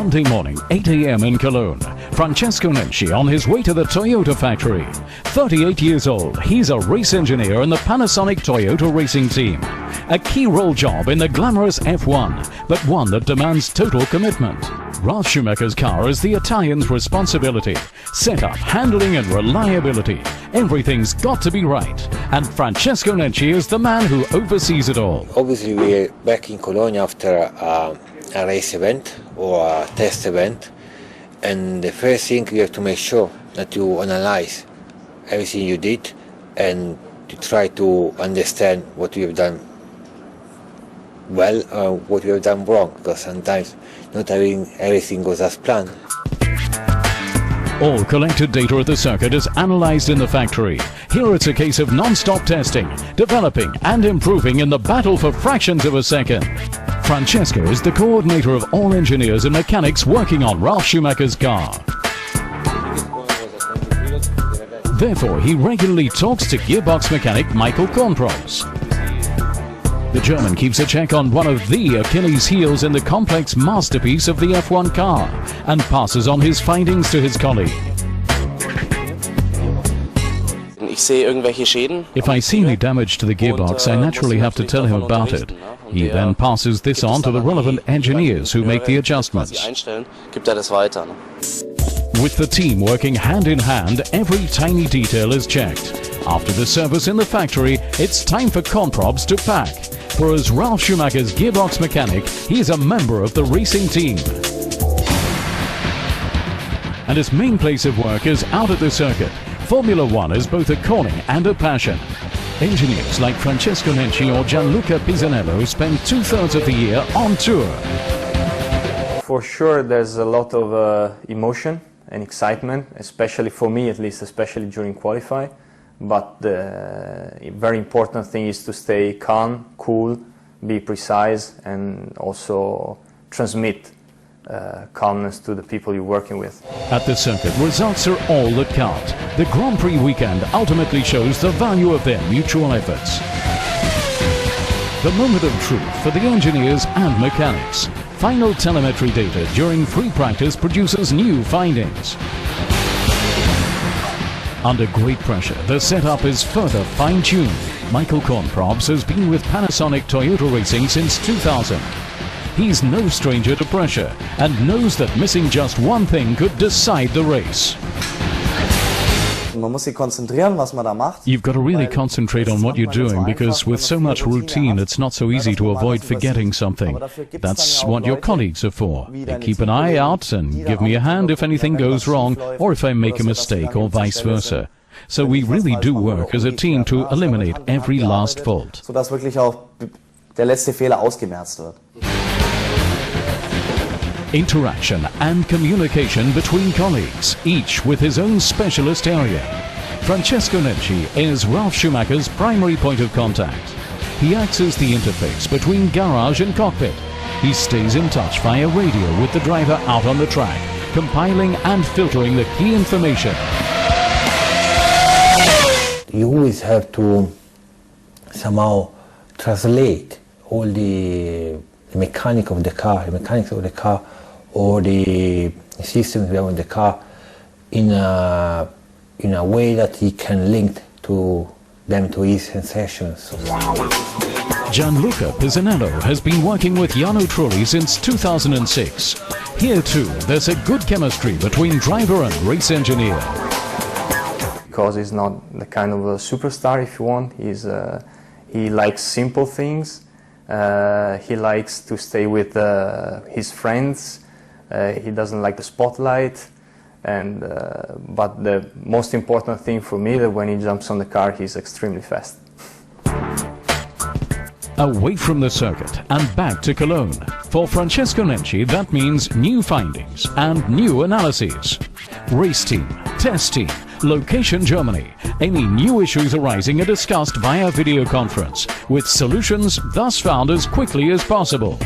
Monday morning, 8 a.m. in Cologne. Francesco Nenci on his way to the Toyota factory. 38 years old, he's a race engineer in the Panasonic Toyota Racing team. A key role job in the glamorous F1, but one that demands total commitment. Ralf Schumacher's car is the Italian's responsibility. Setup, handling and reliability. Everything's got to be right. And Francesco Nenci is the man who oversees it all. Obviously we're back in Cologne after a race event or a test event. And the first thing you have to make sure that you analyze everything you did and to try to understand what you have done well or what you have done wrong, because sometimes not everything goes as planned. All collected data at the circuit is analyzed in the factory. Here it's a case of non-stop testing, developing and improving in the battle for fractions of a second. Francesco is the coordinator of all engineers and mechanics working on Ralf Schumacher's car. Therefore, he regularly talks to gearbox mechanic Michael Kornprobs. The German keeps a check on one of the Achilles' heels in the complex masterpiece of the F1 car and passes on his findings to his colleague. If I see any damage to the gearbox, I naturally have to tell him about it. He then passes this on to the relevant engineers who make the adjustments. With the team working hand in hand, every tiny detail is checked. After the service in the factory, it's time for Kornprobs to pack. For as Ralf Schumacher's gearbox mechanic, he is a member of the racing team. And his main place of work is out at the circuit. Formula One is both a calling and a passion. Engineers like Francesco Nenci or Gianluca Pisanello spend 2/3 of the year on tour. For sure there's a lot of emotion and excitement, especially for me at least, especially during qualify. But the very important thing is to stay calm, cool, be precise and also transmit calmness to the people you're working with. At the circuit, results are all that count. The Grand Prix weekend ultimately shows the value of their mutual efforts. The moment of truth for the engineers and mechanics. Final telemetry data during free practice produces new findings. Under great pressure, the setup is further fine-tuned. Michael Kornprobs has been with Panasonic Toyota Racing since 2000. He's no stranger to pressure and knows that missing just one thing could decide the race. You've got to really concentrate on what you're doing, because with so much routine it's not so easy to avoid forgetting something. That's what your colleagues are for. They keep an eye out and give me a hand if anything goes wrong or if I make a mistake or vice versa. So we really do work as a team to eliminate every last fault. Interaction and communication between colleagues, each with his own specialist area. Francesco Nenci is Ralf Schumacher's primary point of contact. He acts as the interface between garage and cockpit. He stays in touch via radio with the driver out on the track, compiling and filtering the key information. You always have to somehow translate all the mechanics of the car, or the systems we have in the car in a way that he can link to them to his sensations. Gianluca Pisanello has been working with Jarno Trulli since 2006. Here too, there's a good chemistry between driver and race engineer. Because he's not the kind of a superstar, if you want. He likes simple things. He likes to stay with his friends. He doesn't like the spotlight. But the most important thing for me, that when he jumps on the car, he's extremely fast. Away from the circuit and back to Cologne. For Francesco Nenci, that means new findings and new analyses. Race team, test team, location Germany. Any new issues arising are discussed via video conference, with solutions thus found as quickly as possible.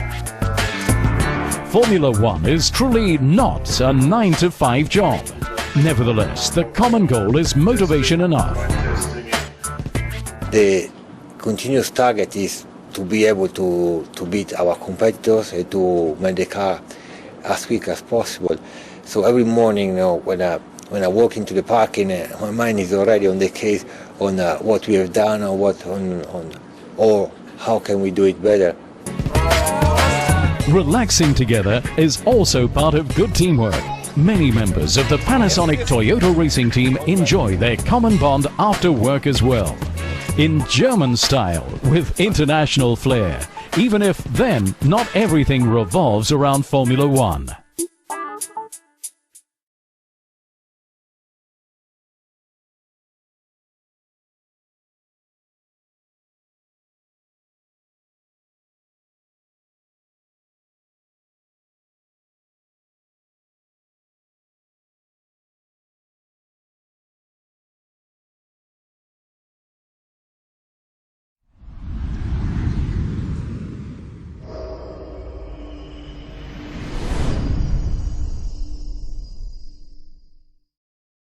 Formula One is truly not a 9-to-5 job. Nevertheless, the common goal is motivation enough. The continuous target is to be able to beat our competitors and to make the car as quick as possible. So every morning, you know, when I walk into the parking, my mind is already on the case, on what we have done, or how can we do it better. Relaxing together is also part of good teamwork. Many members of the Panasonic Toyota Racing team enjoy their common bond after work as well. In German style, with international flair, even if then not everything revolves around Formula One.